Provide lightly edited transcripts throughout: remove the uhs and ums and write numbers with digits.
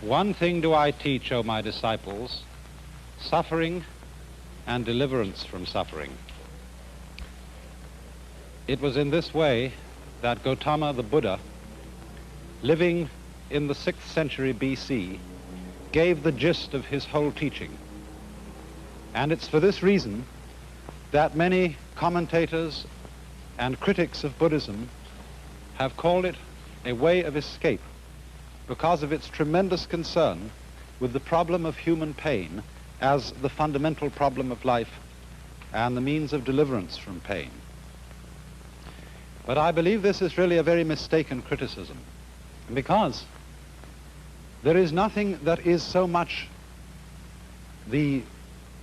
One thing do I teach, O my disciples, suffering and deliverance from suffering. It was in this way that Gautama the Buddha, living in the 6th century BC, gave the gist of his whole teaching. And it's for this reason that many commentators and critics of Buddhism have called it a way of escape because of its tremendous concern with the problem of human pain as the fundamental problem of life and the means of deliverance from pain. But I believe this is really a very mistaken criticism, because there is nothing that is so much the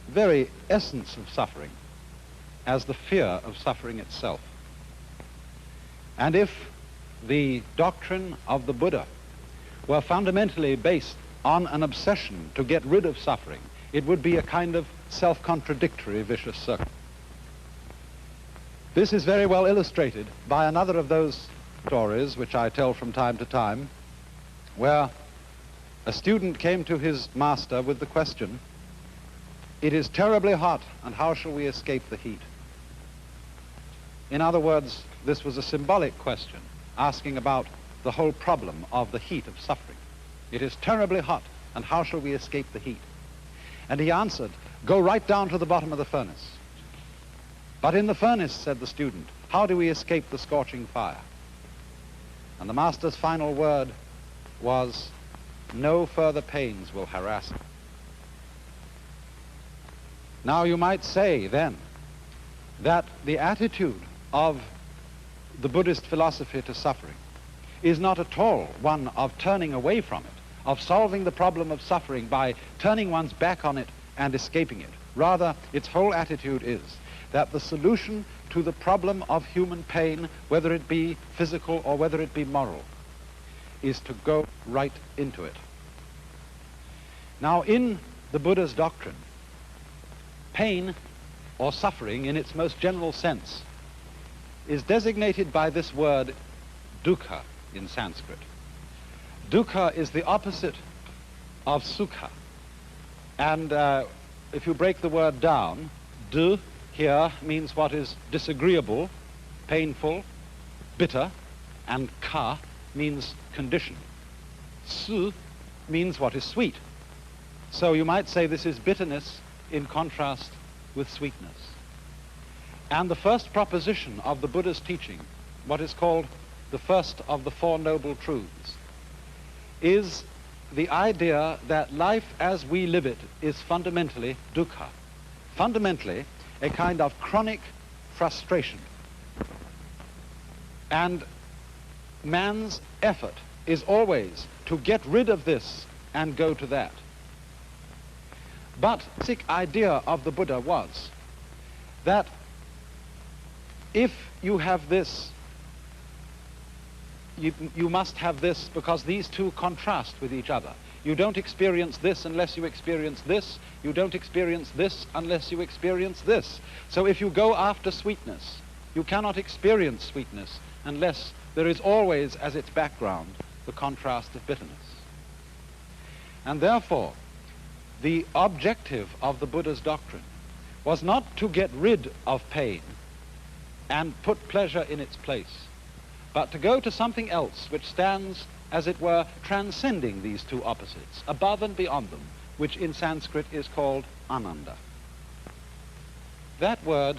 very essence of suffering as the fear of suffering itself. And if the doctrine of the Buddha were fundamentally based on an obsession to get rid of suffering, it would be a kind of self-contradictory vicious circle. This is very well illustrated by another of those stories which I tell from time to time, where a student came to his master with the question, "It is terribly hot, and how shall we escape the heat?" In other words, this was a symbolic question, asking about the whole problem of the heat of suffering. It is terribly hot, and how shall we escape the heat? And he answered, "Go right down to the bottom of the furnace." "But in the furnace," said the student, "how do we escape the scorching fire?" And the master's final word was, "No further pains will harass you." Now you might say then that the attitude of the Buddhist philosophy to suffering is not at all one of turning away from it, of solving the problem of suffering by turning one's back on it and escaping it. Rather, its whole attitude is that the solution to the problem of human pain, whether it be physical or whether it be moral, is to go right into it. Now, in the Buddha's doctrine, pain or suffering in its most general sense is designated by this word dukkha in Sanskrit. Dukkha is the opposite of sukha. And if you break the word down, du here means what is disagreeable, painful, bitter, and ka means condition. Su means what is sweet. So you might say this is bitterness in contrast with sweetness. And the first proposition of the Buddha's teaching, what is called the first of the Four Noble Truths, is the idea that life as we live it is fundamentally dukkha, fundamentally a kind of chronic frustration. And man's effort is always to get rid of this and go to that. But the basic idea of the Buddha was that if you have this, you must have this, because these two contrast with each other. You don't experience this unless you experience this. You don't experience this unless you experience this. So if you go after sweetness, you cannot experience sweetness unless there is always as its background the contrast of bitterness. And therefore, the objective of the Buddha's doctrine was not to get rid of pain and put pleasure in its place, but to go to something else which stands, as it were, transcending these two opposites, above and beyond them, which in Sanskrit is called ananda. That word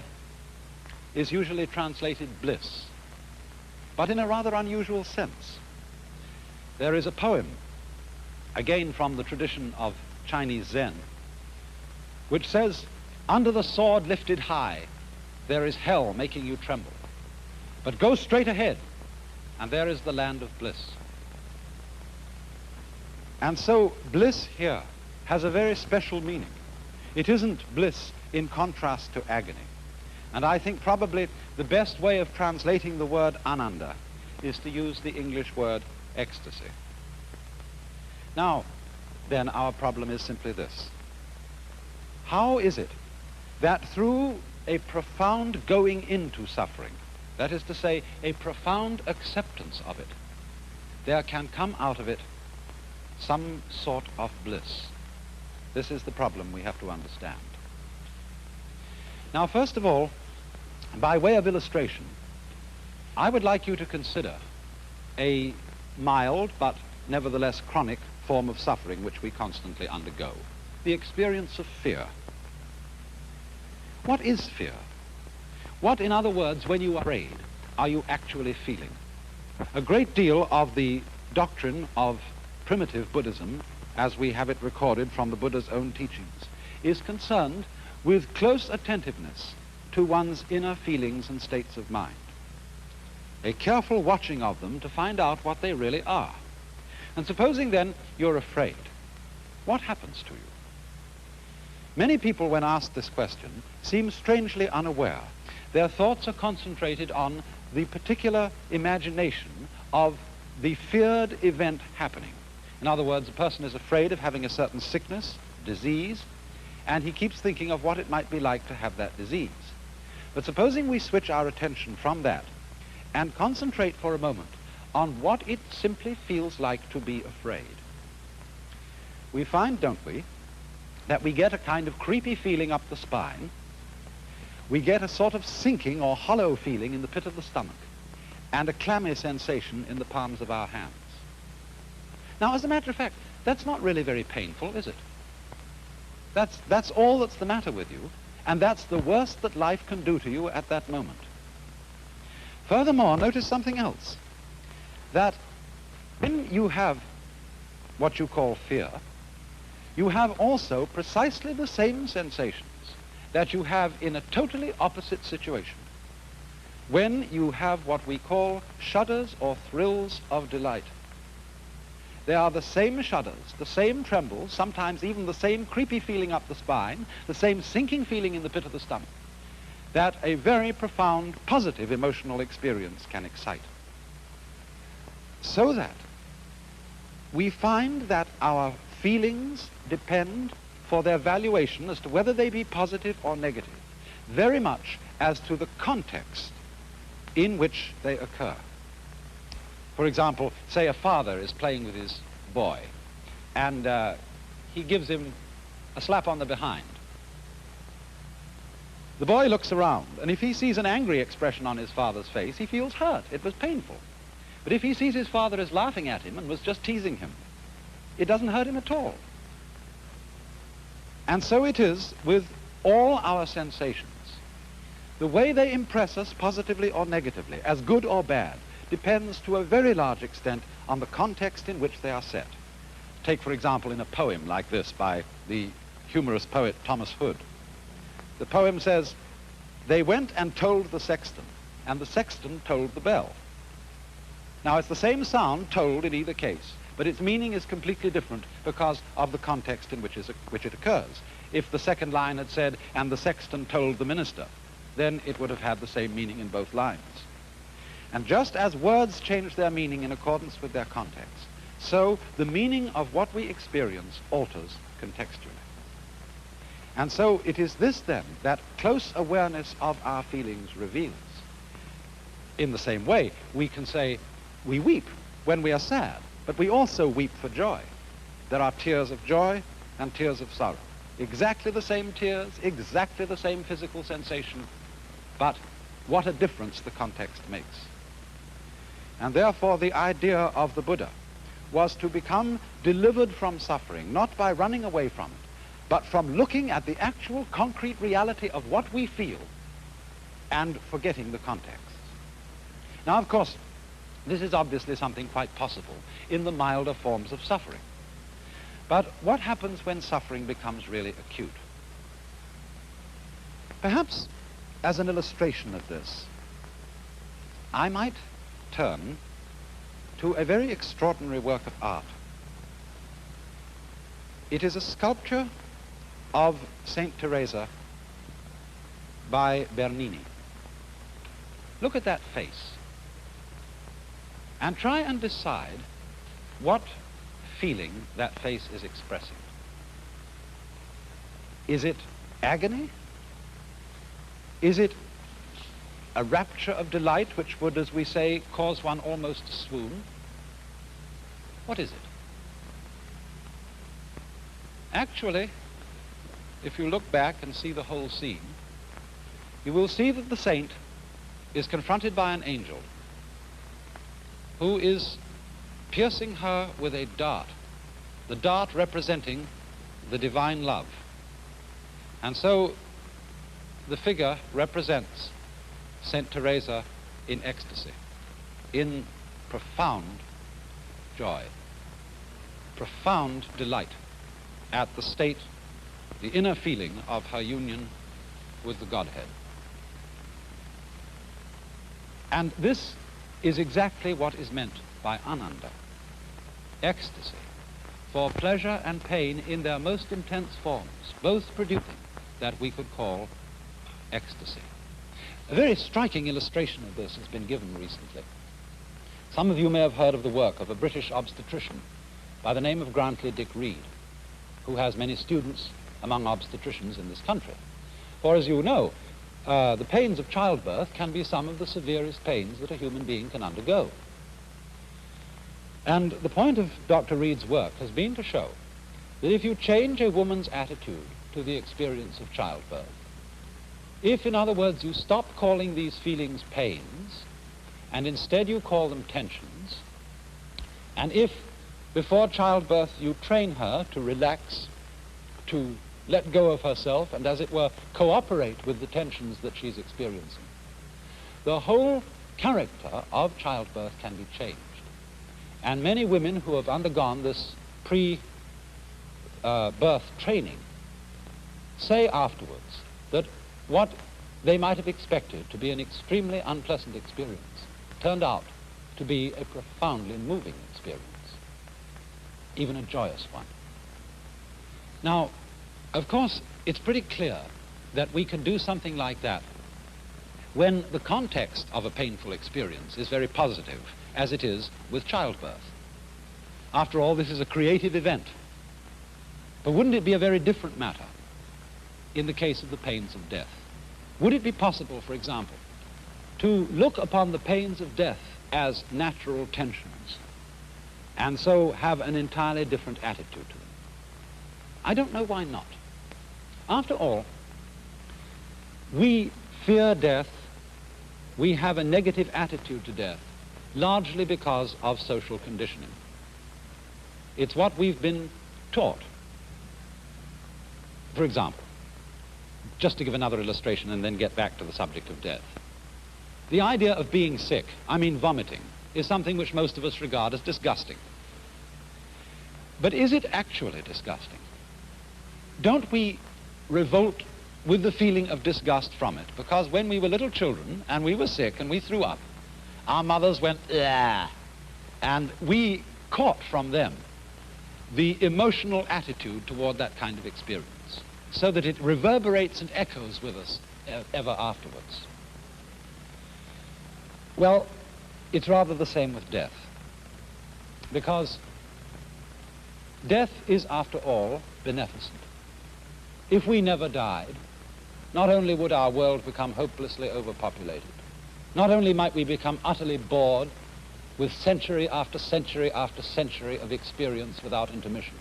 is usually translated bliss, but in a rather unusual sense. There is a poem, again from the tradition of Chinese Zen, which says, "Under the sword lifted high, there is hell making you tremble. But go straight ahead, and there is the land of bliss." And so bliss here has a very special meaning. It isn't bliss in contrast to agony. And I think probably the best way of translating the word ananda is to use the English word ecstasy. Now, then our problem is simply this. How is it that through a profound going into suffering, that is to say, a profound acceptance of it, there can come out of it some sort of bliss. This is the problem we have to understand. Now, first of all, by way of illustration, I would like you to consider a mild but nevertheless chronic form of suffering which we constantly undergo, the experience of fear. What is fear? What, in other words, when you are afraid, are you actually feeling? A great deal of the doctrine of primitive Buddhism, as we have it recorded from the Buddha's own teachings, is concerned with close attentiveness to one's inner feelings and states of mind. A careful watching of them to find out what they really are. And supposing then you're afraid, what happens to you? Many people, when asked this question, seem strangely unaware. Their thoughts are concentrated on the particular imagination of the feared event happening. In other words, a person is afraid of having a certain sickness, disease, and he keeps thinking of what it might be like to have that disease. But supposing we switch our attention from that and concentrate for a moment on what it simply feels like to be afraid, we find, don't we, that we get a kind of creepy feeling up the spine. We get a sort of sinking or hollow feeling in the pit of the stomach and a clammy sensation in the palms of our hands. Now, as a matter of fact, that's not really very painful, is it? That's all that's the matter with you, and that's the worst that life can do to you at that moment. Furthermore, notice something else, that when you have what you call fear, you have also precisely the same sensations that you have in a totally opposite situation, when you have what we call shudders or thrills of delight. They are the same shudders, the same trembles, sometimes even the same creepy feeling up the spine, the same sinking feeling in the pit of the stomach, that a very profound positive emotional experience can excite. So that we find that our feelings depend for their valuation as to whether they be positive or negative, very much as to the context in which they occur. For example, say a father is playing with his boy and he gives him a slap on the behind. The boy looks around, and if he sees an angry expression on his father's face, he feels hurt. It was painful. But if he sees his father is laughing at him and was just teasing him, it doesn't hurt him at all. And so it is with all our sensations. The way they impress us positively or negatively, as good or bad, depends to a very large extent on the context in which they are set. Take, for example, in a poem like this by the humorous poet Thomas Hood. The poem says, "They went and told the sexton, and the sexton told the bell." Now, it's the same sound told in either case, but its meaning is completely different because of the context in which it occurs. If the second line had said, "and the sexton told the minister," then it would have had the same meaning in both lines. And just as words change their meaning in accordance with their context, so the meaning of what we experience alters contextually. And so it is this then that close awareness of our feelings reveals. In the same way, we can say we weep when we are sad, but we also weep for joy. There are tears of joy and tears of sorrow. Exactly the same tears, exactly the same physical sensation, but what a difference the context makes. And therefore the idea of the Buddha was to become delivered from suffering, not by running away from it, but from looking at the actual concrete reality of what we feel and forgetting the context. Now, of course, this is obviously something quite possible in the milder forms of suffering. But what happens when suffering becomes really acute? Perhaps as an illustration of this, I might turn to a very extraordinary work of art. It is a sculpture of Saint Teresa by Bernini. Look at that face and try and decide what feeling that face is expressing. Is it agony? Is it a rapture of delight which would, as we say, cause one almost to swoon? What is it? actually, if you look back and see the whole scene, you will see that the saint is confronted by an angel who is piercing her with a dart, the dart representing the divine love. And so the figure represents Saint Teresa in ecstasy, in profound joy, profound delight at the state, the inner feeling of her union with the Godhead. And this is exactly what is meant by ananda, ecstasy, for pleasure and pain in their most intense forms, both producing that we could call ecstasy. A very striking illustration of this has been given recently. Some of you may have heard of the work of a British obstetrician by the name of Grantley Dick Reed, who has many students among obstetricians in this country. For as you know, the pains of childbirth can be some of the severest pains that a human being can undergo. And the point of Dr. Reed's work has been to show that if you change a woman's attitude to the experience of childbirth, if, in other words, you stop calling these feelings pains, and instead you call them tensions, and if before childbirth you train her to relax, to let go of herself, and as it were, cooperate with the tensions that she's experiencing, the whole character of childbirth can be changed. And many women who have undergone this pre-birth training say afterwards that what they might have expected to be an extremely unpleasant experience turned out to be a profoundly moving experience, even a joyous one. Now, of course, it's pretty clear that we can do something like that when the context of a painful experience is very positive, as it is with childbirth. After all, this is a creative event. But wouldn't it be a very different matter in the case of the pains of death? Would it be possible, for example, to look upon the pains of death as natural tensions and so have an entirely different attitude to them? I don't know why not. After all, we fear death, we have a negative attitude to death, largely because of social conditioning. It's what we've been taught. For example, just to give another illustration and then get back to the subject of death. The idea of being sick, I mean vomiting, is something which most of us regard as disgusting. But is it actually disgusting? Don't we revolt with the feeling of disgust from it? Because when we were little children and we were sick and we threw up, our mothers went, "Ugh," and we caught from them the emotional attitude toward that kind of experience, so that it reverberates and echoes with us ever afterwards. Well, it's rather the same with death, because death is, after all, beneficent. If we never died, not only would our world become hopelessly overpopulated, not only might we become utterly bored with century after century after century of experience without intermission,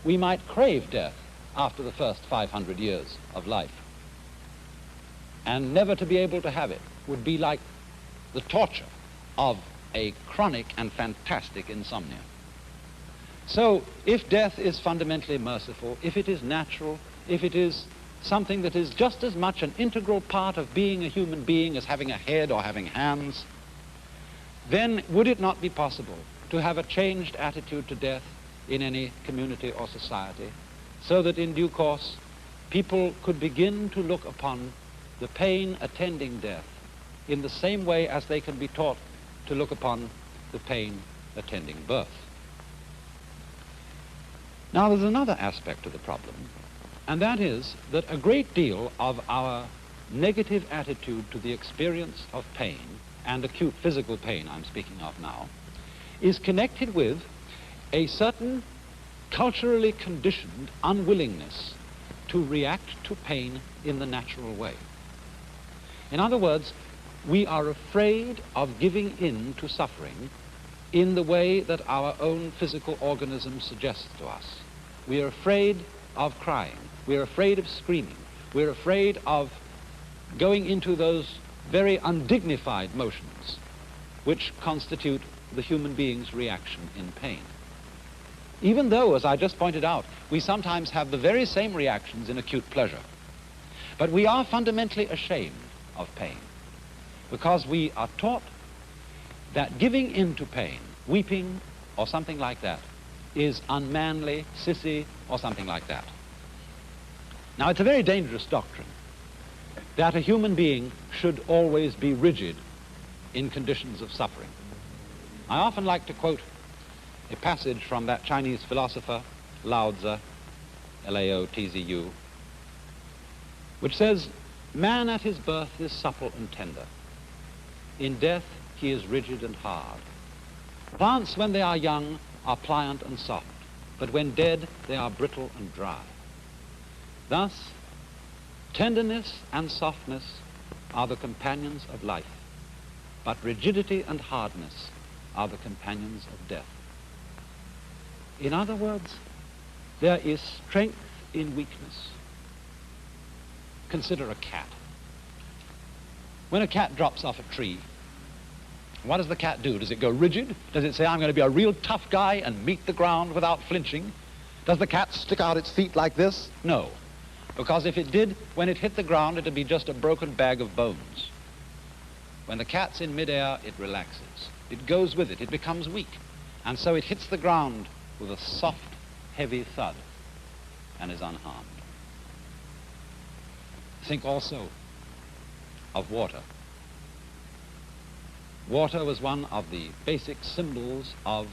we might crave death after the first 500 years of life. And never to be able to have it would be like the torture of a chronic and fantastic insomnia. So if death is fundamentally merciful, if it is natural, if it is something that is just as much an integral part of being a human being as having a head or having hands, then would it not be possible to have a changed attitude to death in any community or society, so that in due course people could begin to look upon the pain attending death in the same way as they can be taught to look upon the pain attending birth? Now, there's another aspect of the problem, and that is that a great deal of our negative attitude to the experience of pain, and acute physical pain I'm speaking of now, is connected with a certain culturally conditioned unwillingness to react to pain in the natural way. In other words, we are afraid of giving in to suffering in the way that our own physical organism suggests to us. We are afraid of crying. We're afraid of screaming. We're afraid of going into those very undignified motions which constitute the human being's reaction in pain. Even though, as I just pointed out, we sometimes have the very same reactions in acute pleasure. But we are fundamentally ashamed of pain because we are taught that giving in to pain, weeping or something like that, is unmanly, sissy, or something like that. Now, it's a very dangerous doctrine that a human being should always be rigid in conditions of suffering. I often like to quote a passage from that Chinese philosopher, Lao Tzu, Lao-Tzu, which says, "Man at his birth is supple and tender. In death he is rigid and hard. Plants when they are young are pliant and soft, but when dead they are brittle and dry. Thus, tenderness and softness are the companions of life, but rigidity and hardness are the companions of death." In other words, there is strength in weakness. Consider a cat. When a cat drops off a tree, what does the cat do? Does it go rigid? Does it say, "I'm going to be a real tough guy and meet the ground without flinching"? Does the cat stick out its feet like this? No. Because if it did, when it hit the ground, it would be just a broken bag of bones. When the cat's in midair, it relaxes. It goes with it. It becomes weak. And so it hits the ground with a soft, heavy thud and is unharmed. Think also of water. Water was one of the basic symbols of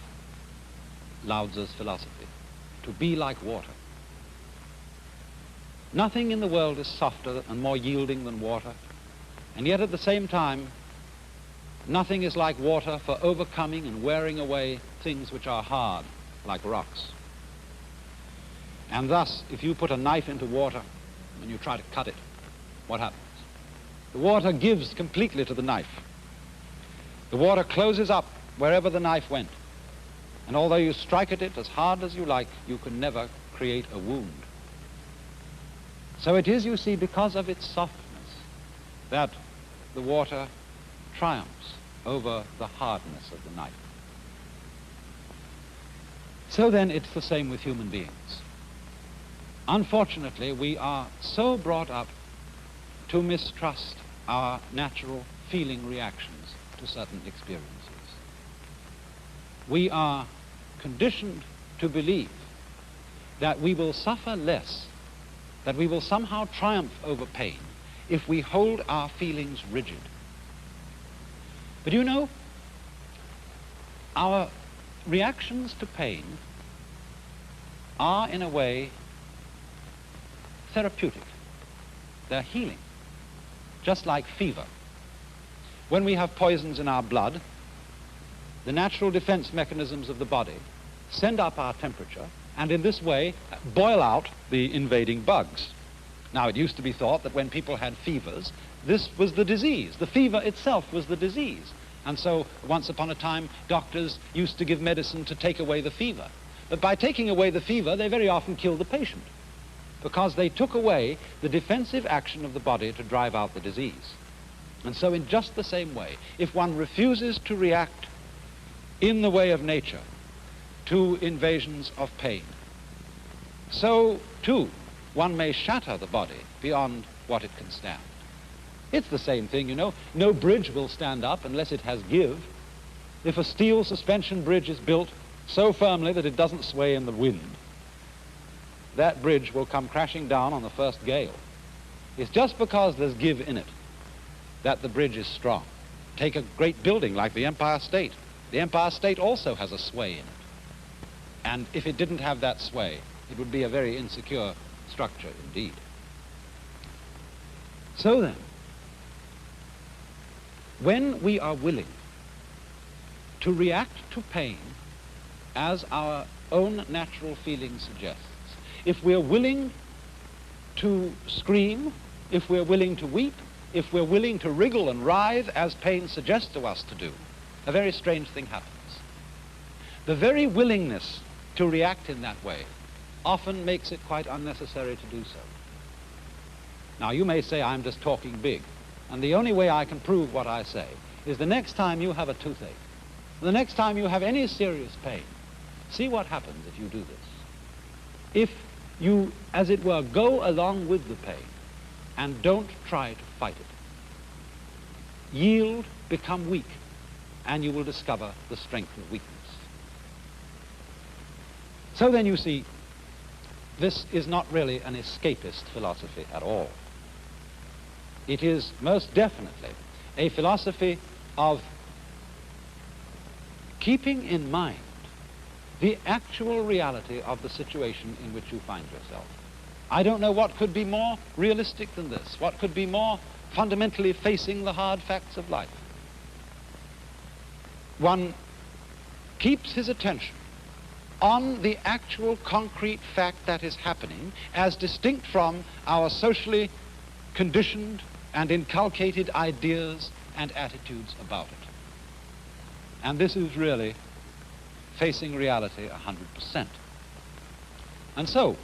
Lao Tzu's philosophy, to be like water. Nothing in the world is softer and more yielding than water, and yet at the same time, nothing is like water for overcoming and wearing away things which are hard, like rocks. And thus, if you put a knife into water and you try to cut it, what happens? The water gives completely to the knife. The water closes up wherever the knife went. And although you strike at it as hard as you like, you can never create a wound. So it is, you see, because of its softness that the water triumphs over the hardness of the knife. So then it's the same with human beings. Unfortunately, we are so brought up to mistrust our natural feeling reactions to certain experiences. We are conditioned to believe that we will suffer less, that we will somehow triumph over pain if we hold our feelings rigid. But you know, our reactions to pain are in a way therapeutic. They're healing, just like fever. When we have poisons in our blood, the natural defense mechanisms of the body send up our temperature and in this way boil out the invading bugs. Now, it used to be thought that when people had fevers, this was the disease. The fever itself was the disease. And so once upon a time, doctors used to give medicine to take away the fever. But by taking away the fever, they very often killed the patient because they took away the defensive action of the body to drive out the disease. And so in just the same way, if one refuses to react in the way of nature to invasions of pain, so too one may shatter the body beyond what it can stand. It's the same thing, you know. No bridge will stand up unless it has give. If a steel suspension bridge is built so firmly that it doesn't sway in the wind, that bridge will come crashing down on the first gale. It's just because there's give in it that the bridge is strong. Take a great building like the Empire State. The Empire State also has a sway in it. And if it didn't have that sway, it would be a very insecure structure indeed. So then, when we are willing to react to pain as our own natural feeling suggests, if we're willing to scream, if we're willing to weep, if we're willing to wriggle and writhe as pain suggests to us to do, a very strange thing happens. The very willingness to react in that way often makes it quite unnecessary to do so. Now, you may say I'm just talking big, and the only way I can prove what I say is the next time you have a toothache, the next time you have any serious pain, see what happens if you do this. If you, as it were, go along with the pain and don't try to fight it, yield, become weak, and you will discover the strength of weakness. So then you see, this is not really an escapist philosophy at all. It is most definitely a philosophy of keeping in mind the actual reality of the situation in which you find yourself. I don't know what could be more realistic than this, what could be more fundamentally facing the hard facts of life. One keeps his attention on the actual concrete fact that is happening as distinct from our socially conditioned and inculcated ideas and attitudes about it. And this is really facing reality 100%. And so,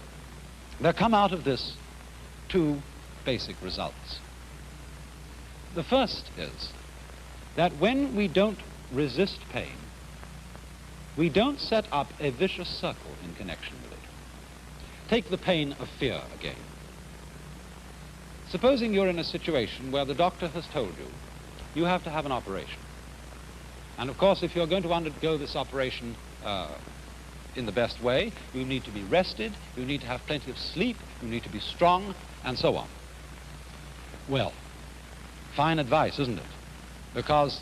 there come out of this two basic results. The first is that when we don't resist pain, we don't set up a vicious circle in connection with it. Take the pain of fear again. Supposing you're in a situation where the doctor has told you you have to have an operation. And of course, if you're going to undergo this operation in the best way, you need to be rested, you need to have plenty of sleep, you need to be strong, and so on. Well, fine advice, isn't it? Because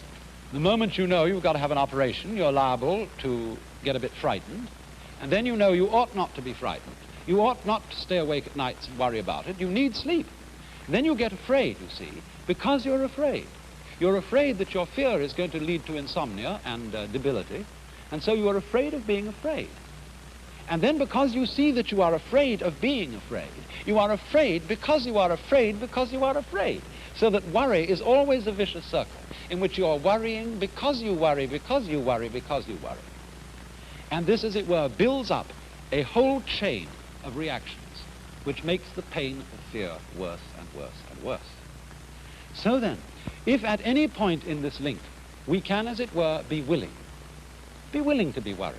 the moment you know you've got to have an operation, you're liable to get a bit frightened, and then you know you ought not to be frightened. You ought not to stay awake at nights and worry about it. You need sleep. And then you get afraid, you see, because you're afraid. You're afraid that your fear is going to lead to insomnia and debility, and so you are afraid of being afraid. And then because you see that you are afraid of being afraid, you are afraid because you are afraid because you are afraid. So that worry is always a vicious circle in which you are worrying because you worry, because you worry, because you worry. And this, as it were, builds up a whole chain of reactions which makes the pain of fear worse and worse and worse. So then, if at any point in this link we can, as it were, be willing to be worried,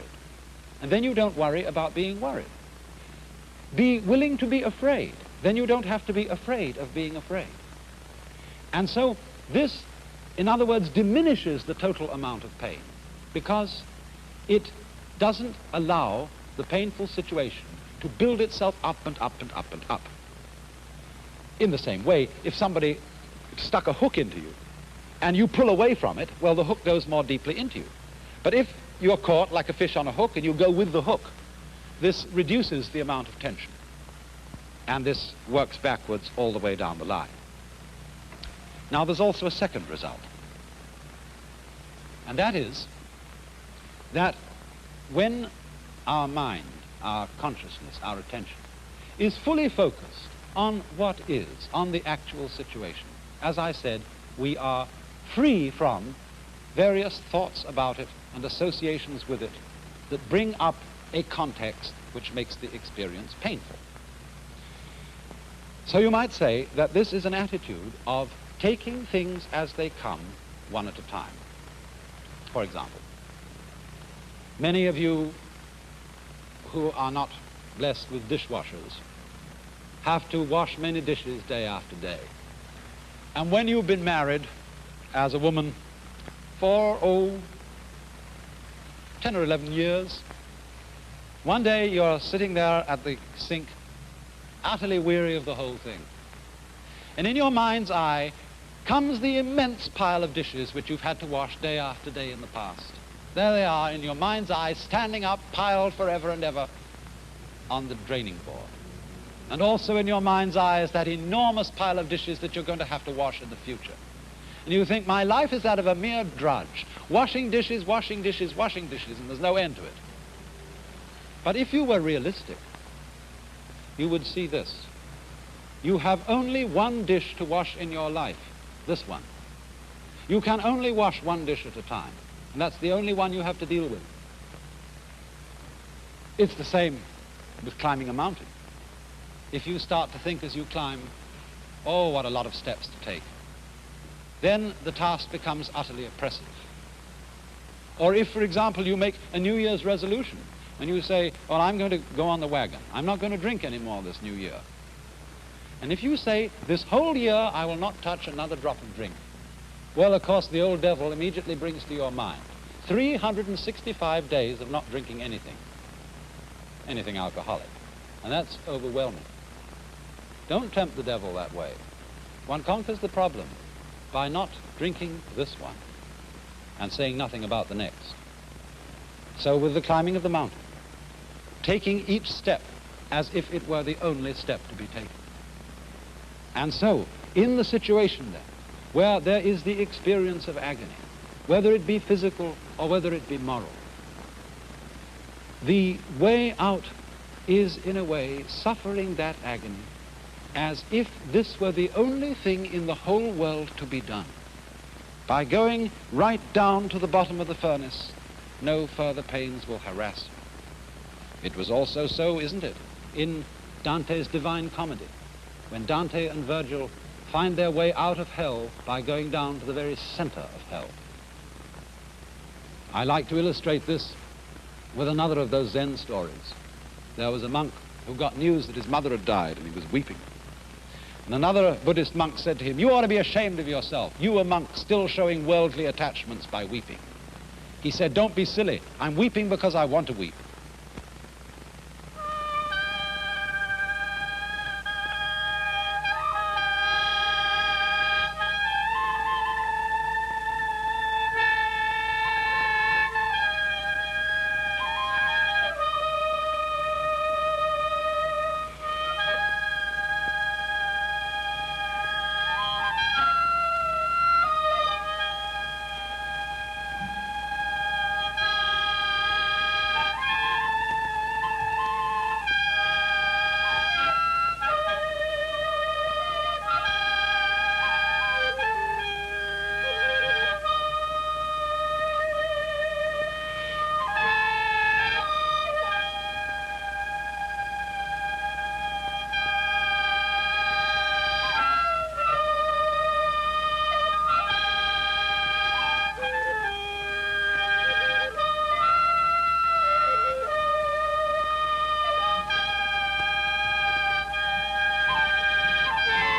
and then you don't worry about being worried. Be willing to be afraid, then you don't have to be afraid of being afraid. And so this, in other words, diminishes the total amount of pain because it doesn't allow the painful situation to build itself up and up and up and up. In the same way, if somebody stuck a hook into you and you pull away from it, well, the hook goes more deeply into you. But if you're caught like a fish on a hook and you go with the hook, this reduces the amount of tension. And this works backwards all the way down the line. Now, there's also a second result. And that is that when our mind, our consciousness, our attention is fully focused on what is, on the actual situation, as I said, we are free from various thoughts about it and associations with it that bring up a context which makes the experience painful. So you might say that this is an attitude of taking things as they come, one at a time. For example, many of you who are not blessed with dishwashers have to wash many dishes day after day. And when you've been married as a woman for, 10 or 11 years, one day you're sitting there at the sink, utterly weary of the whole thing. And in your mind's eye comes the immense pile of dishes which you've had to wash day after day in the past. There they are in your mind's eye, standing up, piled forever and ever on the draining board. And also in your mind's eye is that enormous pile of dishes that you're going to have to wash in the future. And you think, my life is that of a mere drudge, washing dishes, washing dishes, washing dishes, and there's no end to it. But if you were realistic, you would see this. You have only one dish to wash in your life, this one. You can only wash one dish at a time, and that's the only one you have to deal with. It's the same with climbing a mountain. If you start to think as you climb, oh, what a lot of steps to take, then the task becomes utterly oppressive. Or if, for example, you make a New Year's resolution and you say, well, I'm going to go on the wagon. I'm not going to drink anymore this new year. And if you say, this whole year I will not touch another drop of drink, well, of course, the old devil immediately brings to your mind 365 days of not drinking anything alcoholic. And that's overwhelming. Don't tempt the devil that way. One conquers the problem by not drinking this one and saying nothing about the next. So with the climbing of the mountain, taking each step as if it were the only step to be taken. And so, in the situation then, where there is the experience of agony, whether it be physical or whether it be moral, the way out is, in a way, suffering that agony as if this were the only thing in the whole world to be done. By going right down to the bottom of the furnace, no further pains will harass you. It was also so, isn't it, in Dante's Divine Comedy, when Dante and Virgil find their way out of hell by going down to the very center of hell. I like to illustrate this with another of those Zen stories. There was a monk who got news that his mother had died and he was weeping. And another Buddhist monk said to him, you ought to be ashamed of yourself. You, a monk, still showing worldly attachments by weeping. He said, don't be silly. I'm weeping because I want to weep.